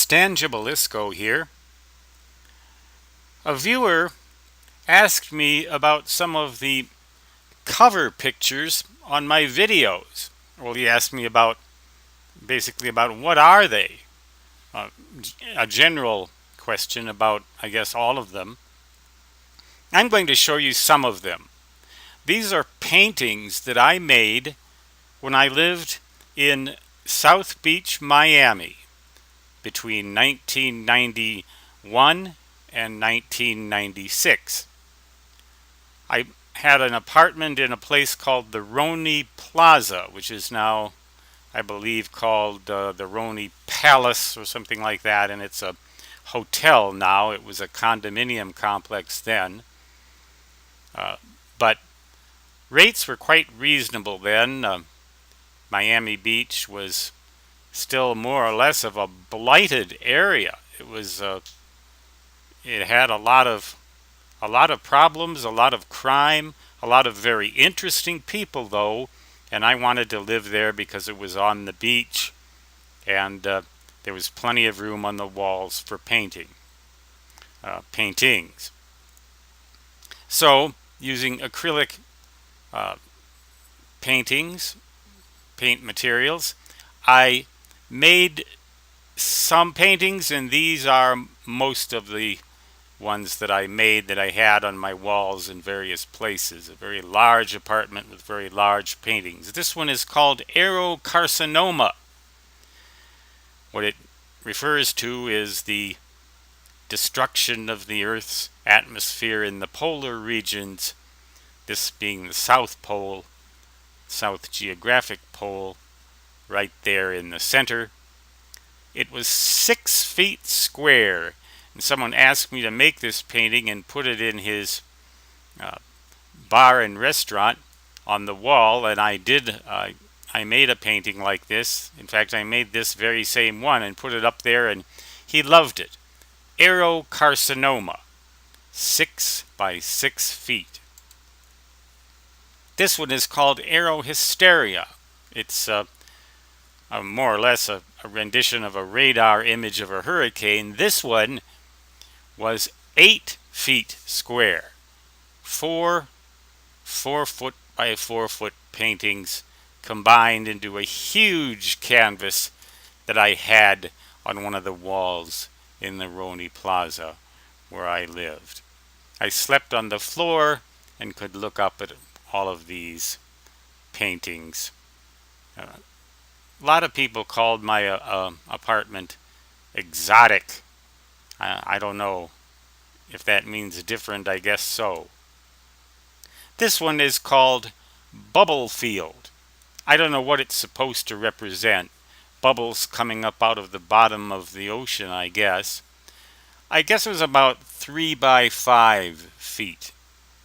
Stan Gibilisco here. A viewer asked me about some of the cover pictures on my videos. Well, he asked me basically about what are they? Uh, a general question about, I guess, all of them. I'm going to show you some of them. These are paintings that I made when I lived in South Beach, Miami, between 1991 and 1996. I had an apartment in a place called the Roney Plaza, which is now, I believe, called the Roney Palace or something like that, and it's a hotel now. It was a condominium complex then. But rates were quite reasonable then. Miami Beach was still more or less of a blighted area. It had a lot of problems, a lot of crime, a lot of very interesting people though, and I wanted to live there because it was on the beach and there was plenty of room on the walls for paintings. So using acrylic paint materials, I made some paintings, and these are most of the ones that I made that I had on my walls in various places. A very large apartment with very large paintings. This one is called aerocarcinoma. What it refers to is the destruction of the Earth's atmosphere in the polar regions, this being the South Pole, South Geographic Pole, right there in the center. It was 6 feet square, and someone asked me to make this painting and put it in his bar and restaurant on the wall, and I did. I made a painting like this. In fact, I made this very same one and put it up there, and he loved it. Aerocarcinoma, 6 by 6 feet. This one is called Aerohysteria. It's more or less a rendition of a radar image of a hurricane. This one was 8 feet square. 4 4-foot by 4-foot paintings combined into a huge canvas that I had on one of the walls in the Roney Plaza where I lived. I slept on the floor and could look up at all of these paintings. A lot of people called my apartment exotic. I don't know if that means different. I guess so. This one is called Bubble Field. I don't know what it's supposed to represent. Bubbles coming up out of the bottom of the ocean, I guess. I guess it was about 3 by 5 feet.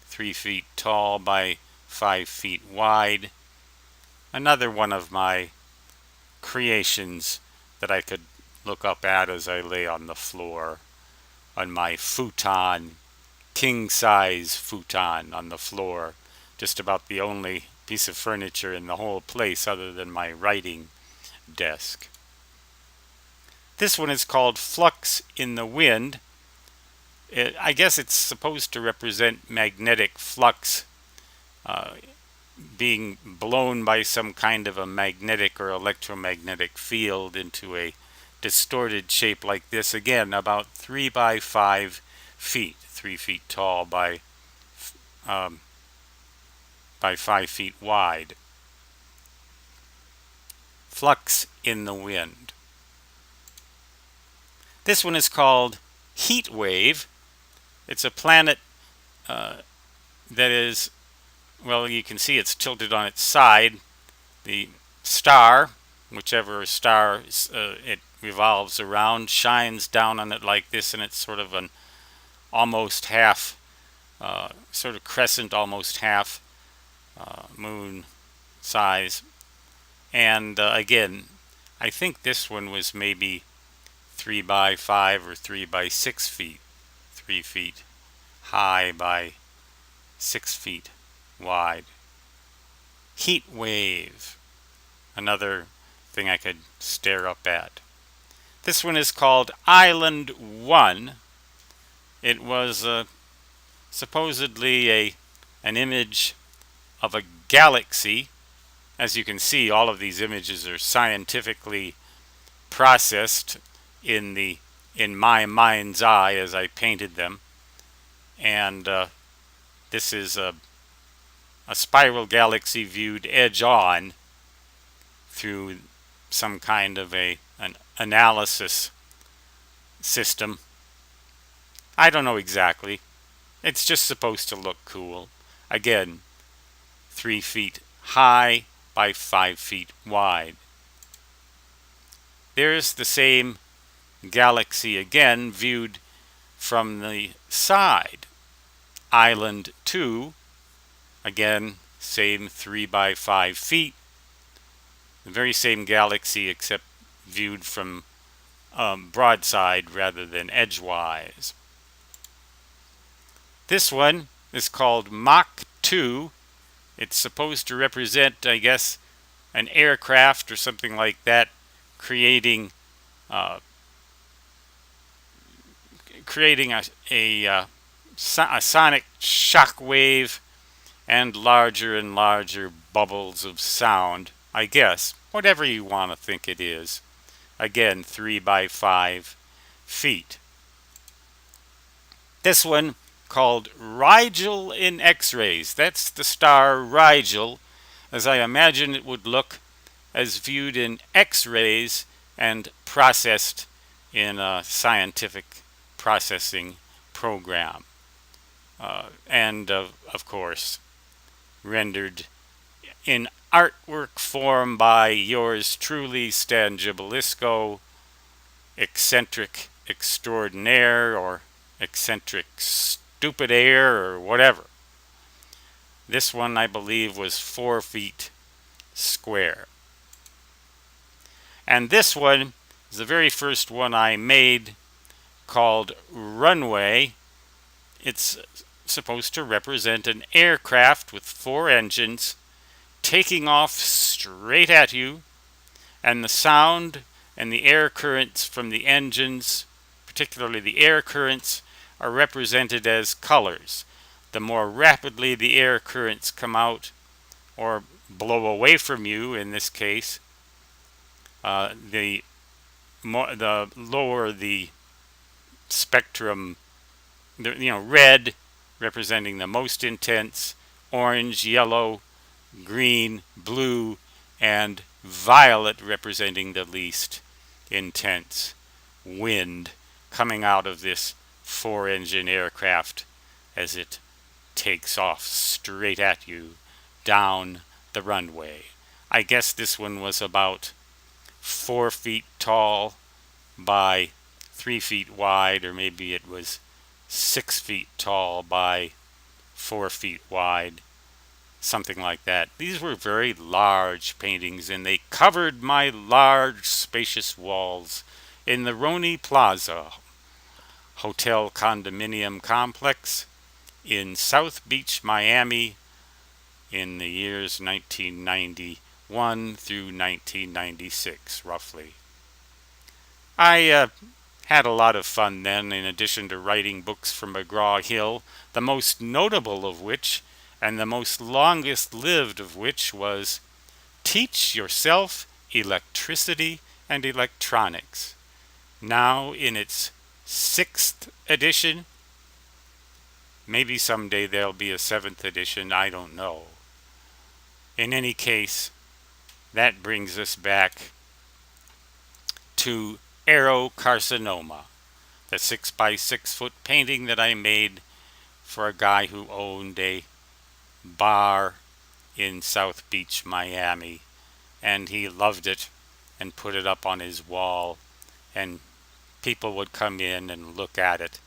3 feet tall by 5 feet wide. Another one of my creations that I could look up at as I lay on the floor on my futon, king-size futon on the floor, just about the only piece of furniture in the whole place other than my writing desk. This one is called Flux in the Wind. I guess it's supposed to represent magnetic flux being blown by some kind of a magnetic or electromagnetic field into a distorted shape like this. Again, about 3 by 5 feet, 3 feet tall by 5 feet wide. Flux in the Wind. This one is called Heat Wave. It's a planet that is, well, you can see it's tilted on its side. The star, whichever star it revolves around, shines down on it like this, and it's sort of an almost half, sort of crescent, almost half moon size. And again, I think this one was maybe 3 by 5 or 3 by 6 feet. 3 feet high by 6 feet wide. Heat wave. Another thing I could stare up at. This one is called Island 1. It was supposedly an image of a galaxy. As you can see, all of these images are scientifically processed in my mind's eye as I painted them. And this is a spiral galaxy viewed edge on through some kind of an analysis system. I don't know exactly. It's just supposed to look cool. Again, 3 feet high by 5 feet wide. There's the same galaxy again viewed from the side. Island 2, again, same 3 by 5 feet. The very same galaxy except viewed from broadside rather than edgewise. This one is called Mach 2. It's supposed to represent, I guess, an aircraft or something like that, creating a sonic shock wave and larger bubbles of sound, I guess, whatever you want to think it is. Again, 3 by 5 feet. This one called Rigel in X-rays. That's the star Rigel, as I imagine it would look as viewed in X-rays and processed in a scientific processing program. And of course, rendered in artwork form by yours truly, Stan Gibilisco, eccentric extraordinaire, or eccentric stupid air, or whatever. This one, I believe, was 4 feet square. And this one is the very first one I made, called Runway. It's supposed to represent an aircraft with 4 engines taking off straight at you, and the sound and the air currents from the engines, particularly the air currents, are represented as colors. The more rapidly the air currents come out or blow away from you, in this case, the lower the spectrum. Red representing the most intense, orange, yellow, green, blue, and violet representing the least intense wind coming out of this 4-engine aircraft as it takes off straight at you down the runway. I guess this one was about 4 feet tall by 3 feet wide, or maybe it was 6 feet tall by 4 feet wide, something like that. These were very large paintings, and they covered my large, spacious walls in the Roni Plaza Hotel Condominium Complex in South Beach, Miami, in the years 1991 through 1996, roughly. I had a lot of fun then, in addition to writing books for McGraw-Hill, the most notable of which, and the most longest lived of which, was Teach Yourself Electricity and Electronics, now in its 6th edition. Maybe someday there'll be a 7th edition, I don't know. In any case, that brings us back to Aerocarcinoma, the 6 by 6 foot painting that I made for a guy who owned a bar in South Beach, Miami, and he loved it and put it up on his wall, and people would come in and look at it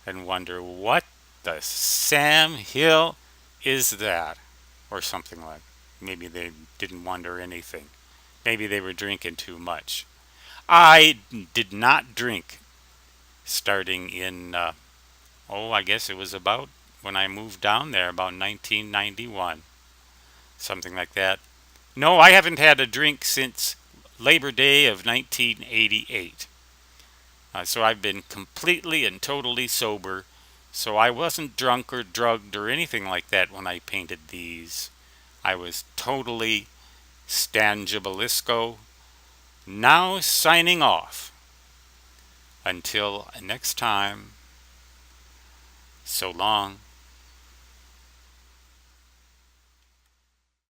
and wonder, what the Sam Hill is that? Or something like. Maybe they didn't wonder anything. Maybe they were drinking too much. I did not drink starting in, I guess it was about when I moved down there, about 1991. Something like that. No, I haven't had a drink since Labor Day of 1988. So I've been completely and totally sober. So I wasn't drunk or drugged or anything like that when I painted these. I was totally Stangibelisco. Now signing off. Until next time, so long.